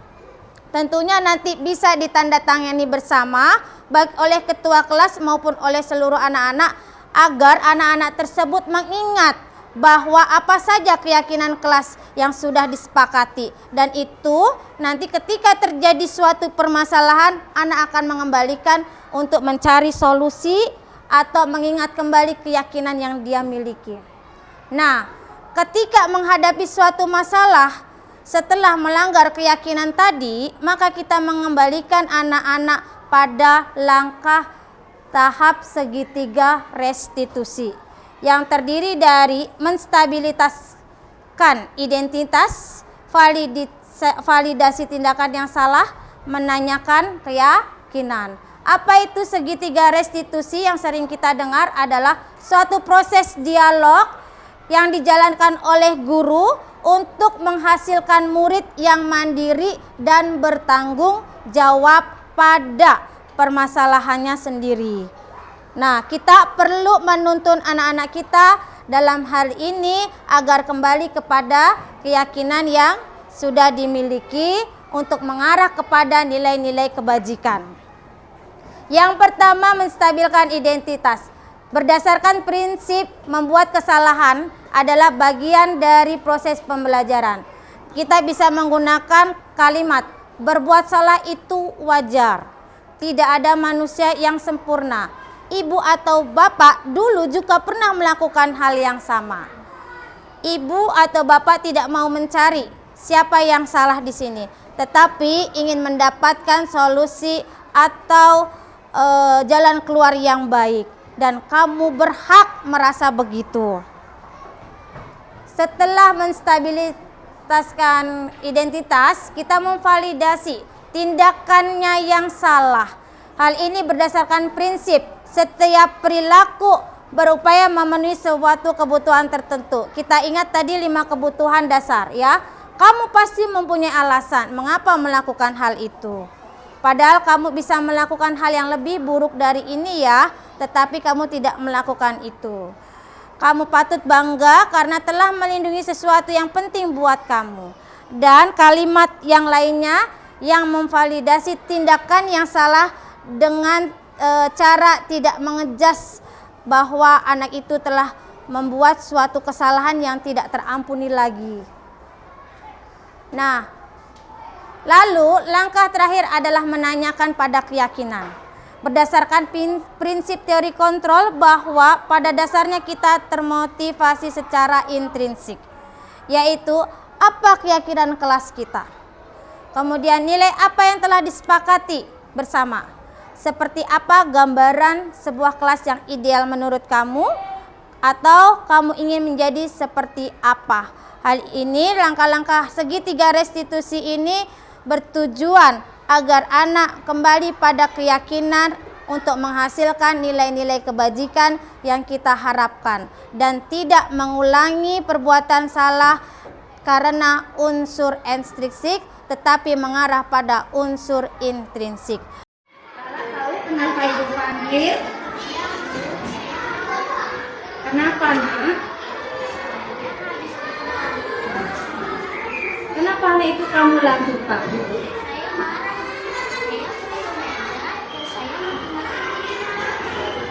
Tentunya nanti bisa ditandatangani bersama baik oleh ketua kelas maupun oleh seluruh anak-anak, agar anak-anak tersebut mengingat bahwa apa saja keyakinan kelas yang sudah disepakati, dan itu nanti ketika terjadi suatu permasalahan anak akan mengembalikan untuk mencari solusi atau mengingat kembali keyakinan yang dia miliki. Nah, ketika menghadapi suatu masalah setelah melanggar keyakinan tadi, maka kita mengembalikan anak-anak pada langkah tahap segitiga restitusi yang terdiri dari menstabilitaskan identitas, validasi tindakan yang salah, menanyakan keyakinan. Apa itu segitiga restitusi yang sering kita dengar? Adalah suatu proses dialog yang dijalankan oleh guru untuk menghasilkan murid yang mandiri dan bertanggung jawab pada permasalahannya sendiri. Nah, kita perlu menuntun anak-anak kita dalam hal ini agar kembali kepada keyakinan yang sudah dimiliki untuk mengarah kepada nilai-nilai kebajikan. Yang pertama, menstabilkan identitas. Berdasarkan prinsip membuat kesalahan adalah bagian dari proses pembelajaran. Kita bisa menggunakan kalimat berbuat salah itu wajar. Tidak ada manusia yang sempurna. Ibu atau bapak dulu juga pernah melakukan hal yang sama. Ibu atau bapak tidak mau mencari siapa yang salah di sini, tetapi ingin mendapatkan solusi atau jalan keluar yang baik, dan kamu berhak merasa begitu. Setelah menstabilitaskan identitas, kita memvalidasi tindakannya yang salah. Hal ini berdasarkan prinsip setiap perilaku berupaya memenuhi suatu kebutuhan tertentu. Kita ingat tadi 5 kebutuhan dasar ya. Kamu pasti mempunyai alasan mengapa melakukan hal itu. Padahal kamu bisa melakukan hal yang lebih buruk dari ini ya, tetapi kamu tidak melakukan itu. Kamu patut bangga karena telah melindungi sesuatu yang penting buat kamu. Dan kalimat yang lainnya yang memvalidasi tindakan yang salah dengan cara tidak mengejas bahwa anak itu telah membuat suatu kesalahan yang tidak terampuni lagi. Nah, lalu langkah terakhir adalah menanyakan pada keyakinan. Berdasarkan prinsip teori kontrol bahwa pada dasarnya kita termotivasi secara intrinsik, yaitu apa keyakinan kelas kita. Kemudian nilai apa yang telah disepakati bersama. Seperti apa gambaran sebuah kelas yang ideal menurut kamu, atau kamu ingin menjadi seperti apa. Hal ini, langkah-langkah segitiga restitusi ini bertujuan agar anak kembali pada keyakinan untuk menghasilkan nilai-nilai kebajikan yang kita harapkan dan tidak mengulangi perbuatan salah karena unsur ekstrinsik, tetapi mengarah pada unsur intrinsik. Tahu kenapa ibu panggil? Kenapa nak? Kenapa hal itu kamu lakukan?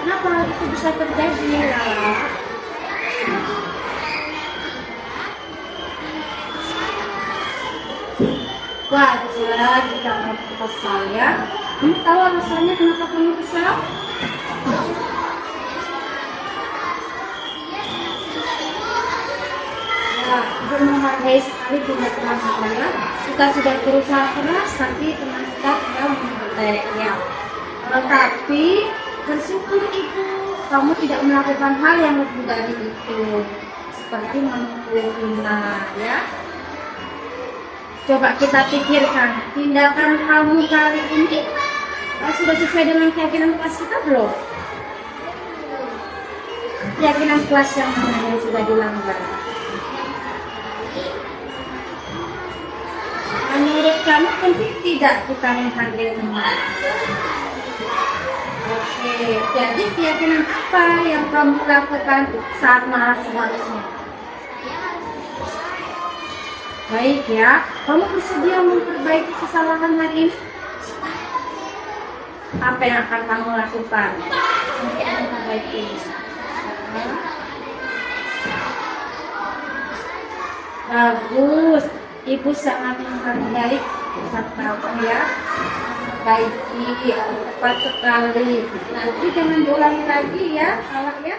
Kenapa hal itu bisa terjadi, Lala? Wajar jika kamu kesal ya. Kamu tahu alasannya kenapa kamu kesal? Ya, ibu menghargai sekali tapi tidak terlaksana. Kita sudah berusaha keras, tapi teman kita tidak memperbaiki ya. Tetapi bersyukur Ibu, kamu tidak melakukan hal yang lebih dari itu, seperti memukul Vina ya. Coba kita pikirkan, tindakan kamu kali ini sudah sesuai dengan keyakinan kelas kita belum? Keyakinan kelas yang mana yang sudah dilanggar? Menurut kamu penting tidak kita menghargai teman? Oke, jadi keyakinan apa yang kamu lakukan saat marah seharusnya? Baik ya, kamu bersedia memperbaiki kesalahan hari ini? Apa yang akan kamu lakukan untuk memperbaiki? Bagus, Ibu sangat menghargai kata ya. Baiki, tepat sekali. Nanti jangan diulangi lagi ya, salah ya.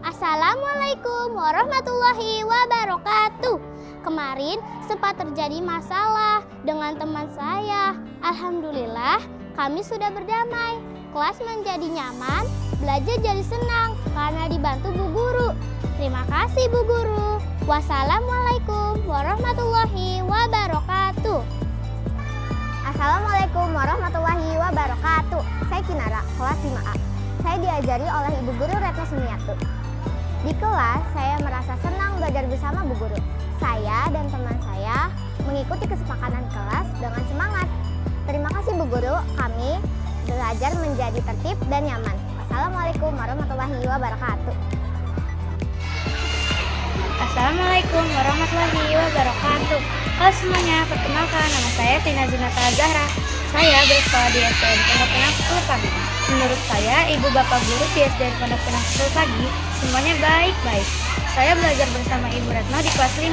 Assalamualaikum warahmatullahi wabarakatuh. Kemarin sempat terjadi masalah dengan teman saya. Alhamdulillah kami sudah berdamai. Kelas menjadi nyaman, belajar jadi senang karena dibantu Bu Guru. Terima kasih Bu Guru. Wassalamualaikum warahmatullahi wabarakatuh. Assalamualaikum warahmatullahi wabarakatuh. Saya Kinara, kelas 5A. Saya diajari oleh Ibu Guru Retno Sumiati. Di kelas, saya merasa senang belajar bersama Bu Guru. Saya dan teman saya mengikuti kesepakatan kelas dengan semangat. Terima kasih Bu Guru, kami belajar menjadi tertib dan nyaman. Wassalamualaikum warahmatullahi wabarakatuh. Assalamualaikum warahmatullahi wabarakatuh. Halo semuanya, perkenalkan nama saya Tina Zinata Zahra. Saya bersekolah di SDN Pondok Pinang 10 Pagi. Menurut saya, ibu bapak guru di SDN Pondok Pinang 10 Pagi semuanya baik-baik. Saya belajar bersama Ibu Retno di kelas 5.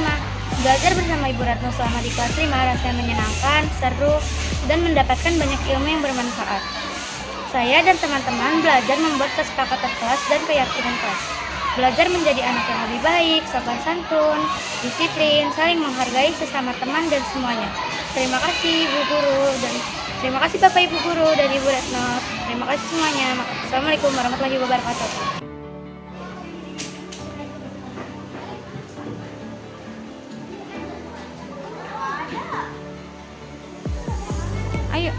Belajar bersama Ibu Retno selama di kelas 5 rasanya menyenangkan, seru, dan mendapatkan banyak ilmu yang bermanfaat. Saya dan teman-teman belajar membuat kesepakatan kelas dan keyakinan kelas. Belajar menjadi anak yang lebih baik, sopan santun, disiplin, saling menghargai sesama teman dan semuanya. Terima kasih Bu Guru dan terima kasih Bapak Ibu Guru dan Ibu Retno. Terima kasih semuanya. Assalamualaikum warahmatullahi wabarakatuh. Ayo.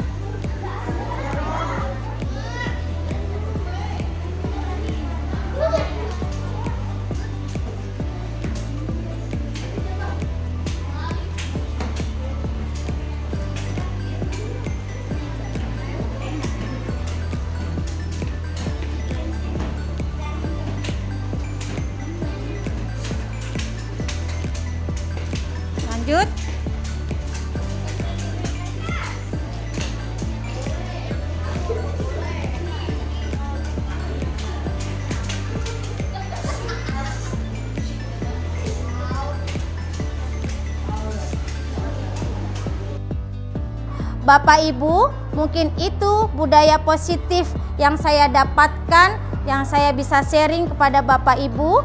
Lanjut. Bapak Ibu, mungkin itu budaya positif yang saya dapatkan, yang saya bisa sharing kepada Bapak Ibu.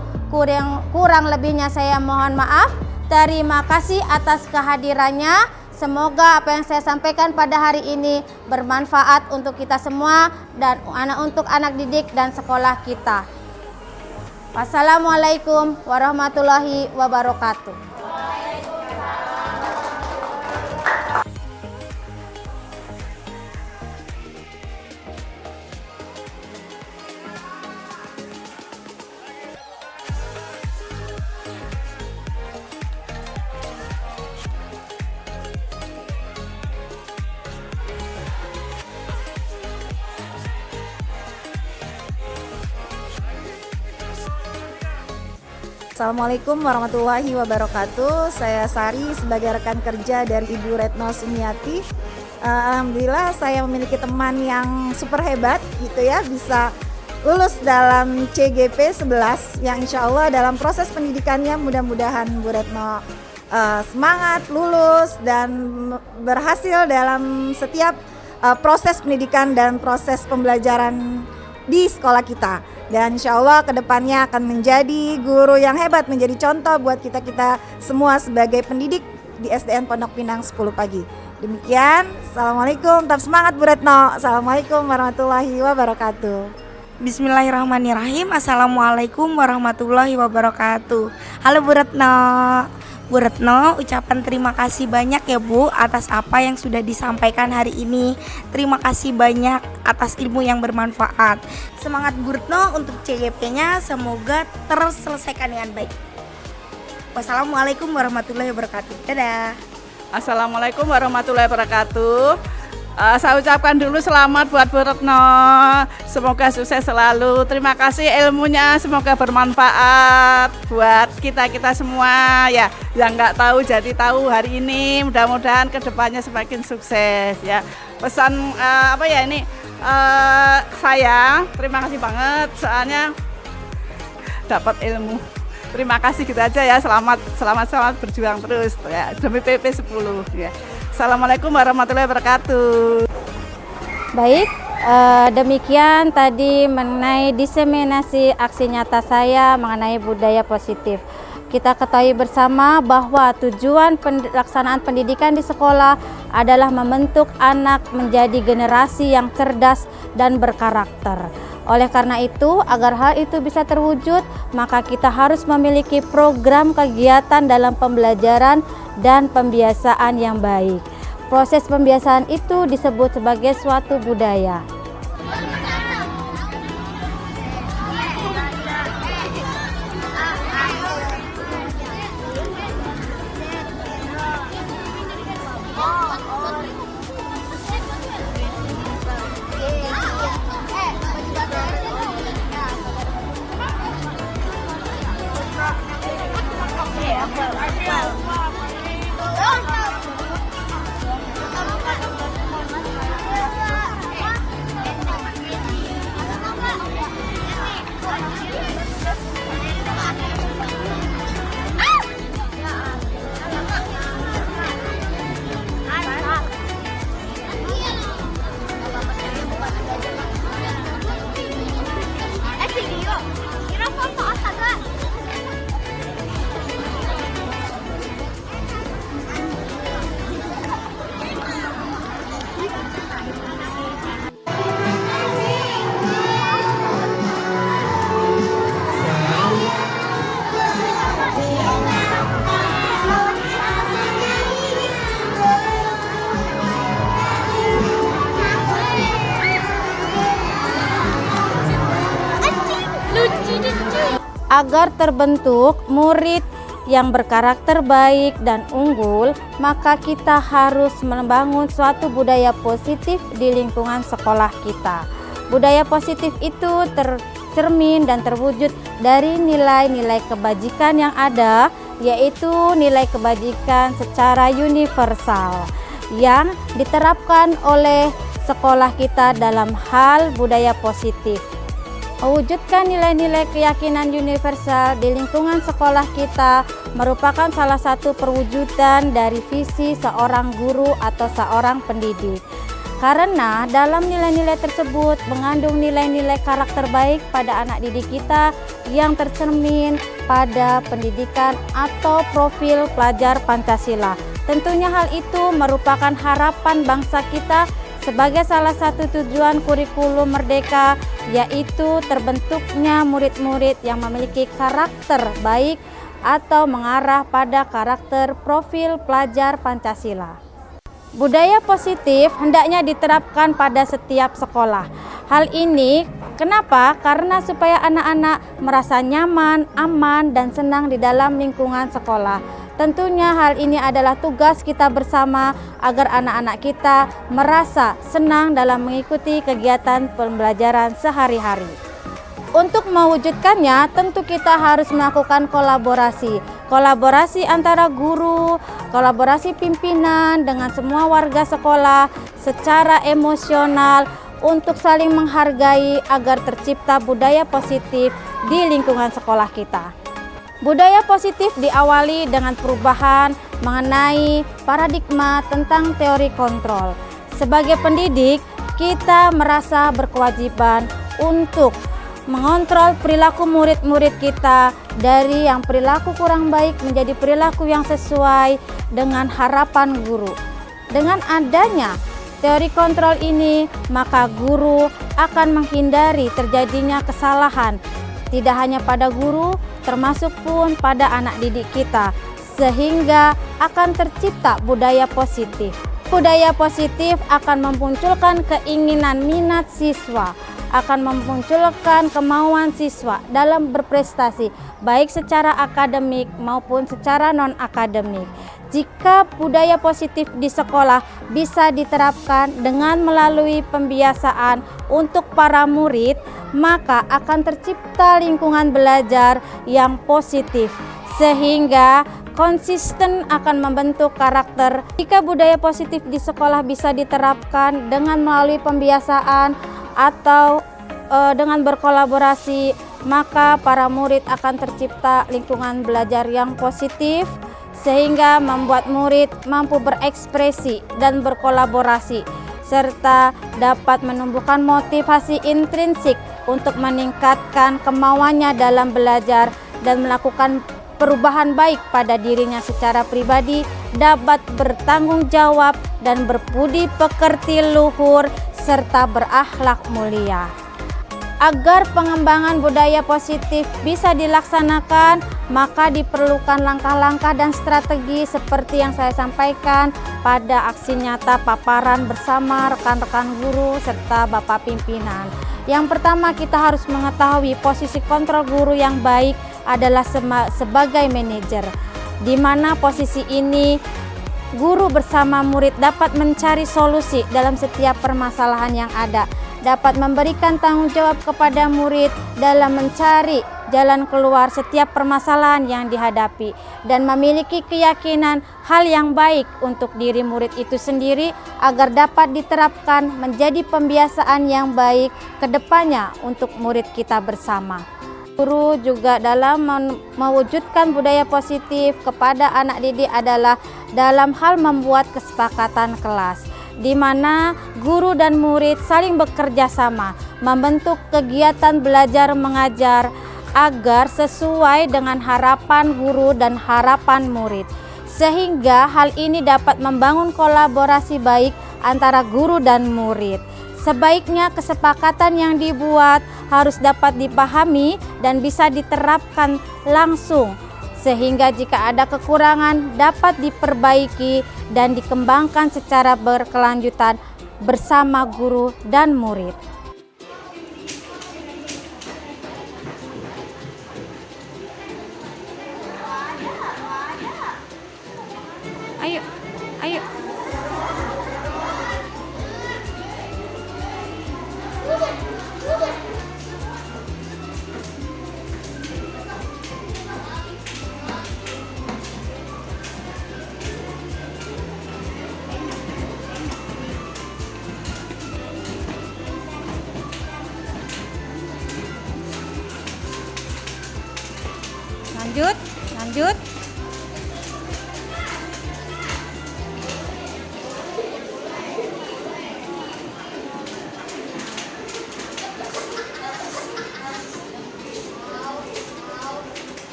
Kurang lebihnya saya mohon maaf. Terima kasih atas kehadirannya. Semoga apa yang saya sampaikan pada hari ini bermanfaat untuk kita semua dan untuk anak didik dan sekolah kita. Wassalamualaikum warahmatullahi wabarakatuh. Assalamualaikum warahmatullahi wabarakatuh. Saya Sari sebagai rekan kerja dari Ibu Retno Sumiati. Alhamdulillah saya memiliki teman yang super hebat gitu ya, bisa lulus dalam CGP 11 yang insya Allah dalam proses pendidikannya mudah-mudahan Bu Retno semangat lulus dan berhasil dalam setiap proses pendidikan dan proses pembelajaran di sekolah kita. Dan insya Allah kedepannya akan menjadi guru yang hebat, menjadi contoh buat kita-kita semua sebagai pendidik di SDN Pondok Pinang 10 pagi. Demikian, Assalamualaikum, tetap semangat Bu Retno. Assalamualaikum warahmatullahi wabarakatuh. Bismillahirrahmanirrahim. Assalamualaikum warahmatullahi wabarakatuh. Halo Bu Retno. Bu Retno, ucapan terima kasih banyak ya Bu atas apa yang sudah disampaikan hari ini. Terima kasih banyak atas ilmu yang bermanfaat. Semangat Bu Retno untuk CGP-nya semoga terselesaikan dengan baik. Wassalamualaikum warahmatullahi wabarakatuh. Dadah. Assalamualaikum warahmatullahi wabarakatuh. Saya ucapkan dulu selamat buat Bu Retno. Semoga sukses selalu. Terima kasih ilmunya, semoga bermanfaat buat kita semua ya. Yang nggak tahu jadi tahu hari ini. Mudah-mudahan kedepannya semakin sukses ya. Pesan saya terima kasih banget soalnya dapat ilmu. Terima kasih gitu aja ya. Selamat berjuang terus ya demi PP 10 ya. Assalamualaikum warahmatullahi wabarakatuh. Baik, demikian tadi mengenai diseminasi aksi nyata saya mengenai budaya positif. Kita ketahui bersama bahwa tujuan pelaksanaan pendidikan di sekolah adalah membentuk anak menjadi generasi yang cerdas dan berkarakter. Oleh karena itu, agar hal itu bisa terwujud, maka kita harus memiliki program kegiatan dalam pembelajaran dan pembiasaan yang baik. Proses pembiasaan itu disebut sebagai suatu budaya. Agar terbentuk murid yang berkarakter baik dan unggul, maka kita harus membangun suatu budaya positif di lingkungan sekolah kita. Budaya positif itu tercermin dan terwujud dari nilai-nilai kebajikan yang ada, yaitu nilai kebajikan secara universal yang diterapkan oleh sekolah kita dalam hal budaya positif. Mewujudkan nilai-nilai keyakinan universal di lingkungan sekolah kita merupakan salah satu perwujudan dari visi seorang guru atau seorang pendidik. Karena dalam nilai-nilai tersebut mengandung nilai-nilai karakter baik pada anak didik kita yang tercermin pada pendidikan atau profil pelajar Pancasila. Tentunya hal itu merupakan harapan bangsa kita sebagai salah satu tujuan kurikulum merdeka, yaitu terbentuknya murid-murid yang memiliki karakter baik atau mengarah pada karakter profil pelajar Pancasila. Budaya positif hendaknya diterapkan pada setiap sekolah. Hal ini kenapa? Karena supaya anak-anak merasa nyaman, aman, dan senang di dalam lingkungan sekolah. Tentunya hal ini adalah tugas kita bersama agar anak-anak kita merasa senang dalam mengikuti kegiatan pembelajaran sehari-hari. Untuk mewujudkannya, tentu kita harus melakukan kolaborasi antara guru, kolaborasi pimpinan dengan semua warga sekolah secara emosional untuk saling menghargai agar tercipta budaya positif di lingkungan sekolah kita. Budaya positif diawali dengan perubahan mengenai paradigma tentang teori kontrol. Sebagai pendidik, kita merasa berkewajiban untuk mengontrol perilaku murid-murid kita dari yang perilaku kurang baik menjadi perilaku yang sesuai dengan harapan guru. Dengan adanya teori kontrol ini, maka guru akan menghindari terjadinya kesalahan, tidak hanya pada guru, termasuk pun pada anak didik kita, sehingga akan tercipta budaya positif. Budaya positif akan memunculkan keinginan minat siswa, akan memunculkan kemauan siswa dalam berprestasi, baik secara akademik maupun secara non-akademik. Jika budaya positif di sekolah bisa diterapkan dengan melalui pembiasaan untuk para murid, maka akan tercipta lingkungan belajar yang positif, sehingga konsisten akan membentuk karakter. Jika budaya positif di sekolah bisa diterapkan dengan melalui pembiasaan atau dengan berkolaborasi, maka para murid akan tercipta lingkungan belajar yang positif, sehingga membuat murid mampu berekspresi dan berkolaborasi, serta dapat menumbuhkan motivasi intrinsik untuk meningkatkan kemauannya dalam belajar dan melakukan perubahan baik pada dirinya secara pribadi, dapat bertanggung jawab dan berbudi pekerti luhur serta berakhlak mulia. Agar pengembangan budaya positif bisa dilaksanakan, maka diperlukan langkah-langkah dan strategi seperti yang saya sampaikan pada aksi nyata paparan bersama rekan-rekan guru serta Bapak pimpinan. Yang pertama, kita harus mengetahui posisi kontrol guru yang baik adalah sebagai manajer, di mana posisi ini guru bersama murid dapat mencari solusi dalam setiap permasalahan yang ada, dapat memberikan tanggung jawab kepada murid dalam mencari jalan keluar setiap permasalahan yang dihadapi, dan memiliki keyakinan hal yang baik untuk diri murid itu sendiri agar dapat diterapkan menjadi pembiasaan yang baik ke depannya untuk murid kita bersama. Guru juga dalam mewujudkan budaya positif kepada anak didik adalah dalam hal membuat kesepakatan kelas, di mana guru dan murid saling bekerja sama membentuk kegiatan belajar mengajar agar sesuai dengan harapan guru dan harapan murid, sehingga hal ini dapat membangun kolaborasi baik antara guru dan murid. Sebaiknya kesepakatan yang dibuat harus dapat dipahami dan bisa diterapkan langsung, sehingga jika ada kekurangan dapat diperbaiki dan dikembangkan secara berkelanjutan bersama guru dan murid. Ayo, ayo. Lanjut, lanjut.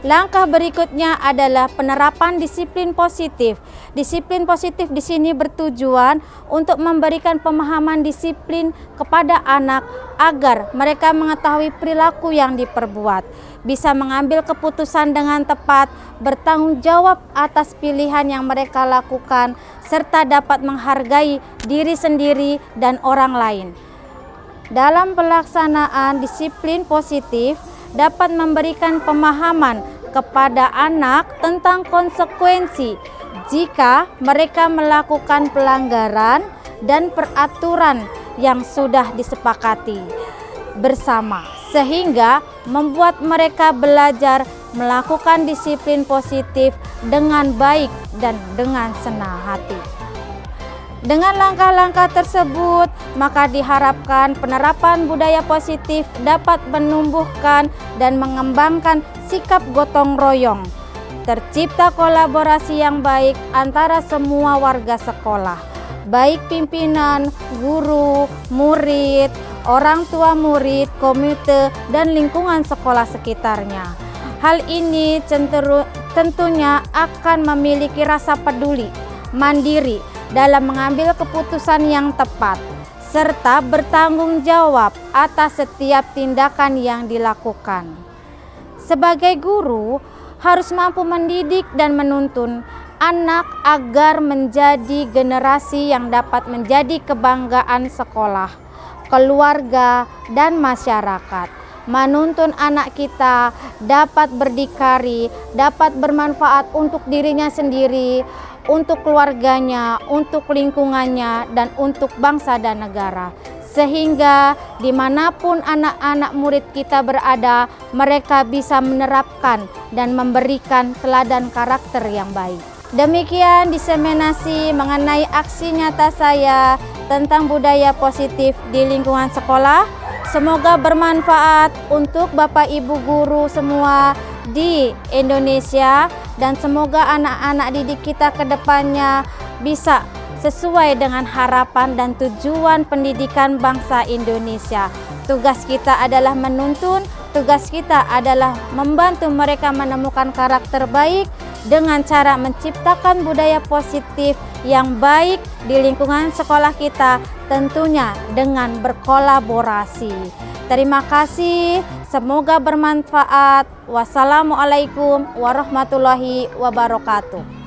Langkah berikutnya adalah penerapan disiplin positif. Disiplin positif di sini bertujuan untuk memberikan pemahaman disiplin kepada anak agar mereka mengetahui perilaku yang diperbuat, bisa mengambil keputusan dengan tepat, bertanggung jawab atas pilihan yang mereka lakukan, serta dapat menghargai diri sendiri dan orang lain. Dalam pelaksanaan disiplin positif dapat memberikan pemahaman kepada anak tentang konsekuensi jika mereka melakukan pelanggaran dan peraturan yang sudah disepakati bersama, sehingga membuat mereka belajar melakukan disiplin positif dengan baik dan dengan senang hati. Dengan langkah-langkah tersebut, maka diharapkan penerapan budaya positif dapat menumbuhkan dan mengembangkan sikap gotong royong tercipta kolaborasi yang baik antara semua warga sekolah, baik pimpinan, guru, murid, orang tua murid, komite, dan lingkungan sekolah sekitarnya. Hal ini tentunya akan memiliki rasa peduli, mandiri dalam mengambil keputusan yang tepat, serta bertanggung jawab atas setiap tindakan yang dilakukan. Sebagai guru, harus mampu mendidik dan menuntun anak agar menjadi generasi yang dapat menjadi kebanggaan sekolah, keluarga, dan masyarakat. Menuntun anak kita dapat berdikari, dapat bermanfaat untuk dirinya sendiri, untuk keluarganya, untuk lingkungannya, dan untuk bangsa dan negara. Sehingga dimanapun anak-anak murid kita berada, mereka bisa menerapkan dan memberikan teladan karakter yang baik. Demikian diseminasi mengenai aksi nyata saya tentang budaya positif di lingkungan sekolah. Semoga bermanfaat untuk Bapak Ibu guru semua di Indonesia, dan semoga anak-anak didik kita ke depannya bisa sesuai dengan harapan dan tujuan pendidikan bangsa Indonesia. Tugas kita adalah menuntun, tugas kita adalah membantu mereka menemukan karakter baik dengan cara menciptakan budaya positif yang baik di lingkungan sekolah kita, tentunya dengan berkolaborasi. Terima kasih, semoga bermanfaat. Wassalamualaikum warahmatullahi wabarakatuh.